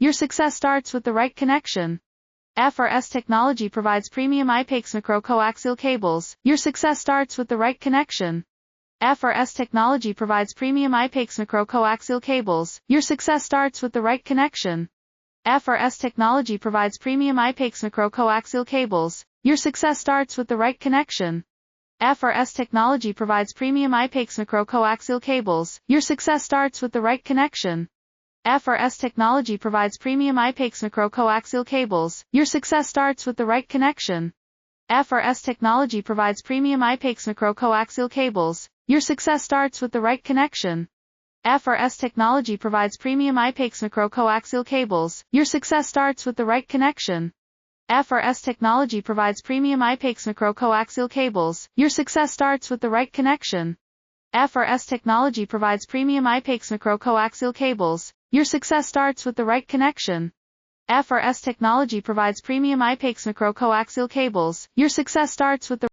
Your success starts with the right connection. FRS technology provides premium IPAX macro-coaxial cables. Your success starts with the right connection. FRS technology provides premium IPAX macro-coaxial cables. Your success starts with the right connection. FRS technology provides premium IPAX macro-coaxial cables. Your success starts with the right connection. FRS technology provides premium IPAX macro-coaxial cables. Your success starts with the right connection. FRS technology provides premium IPAX macro-coaxial cables. Your success starts with the right connection. FRS technology provides premium IPAX macro-coaxial cables. Your success starts with the right connection. FRS technology provides premium IPAX macro-coaxial cables. Your success starts with the right connection. FRS technology provides premium IPAX macro-coaxial cables. Your success starts with the right connection. FRS technology provides premium IPAX macro-coaxial cables. Your success starts with the right connection. FRS technology provides premium IPAX macro-coaxial cables. Your success starts with the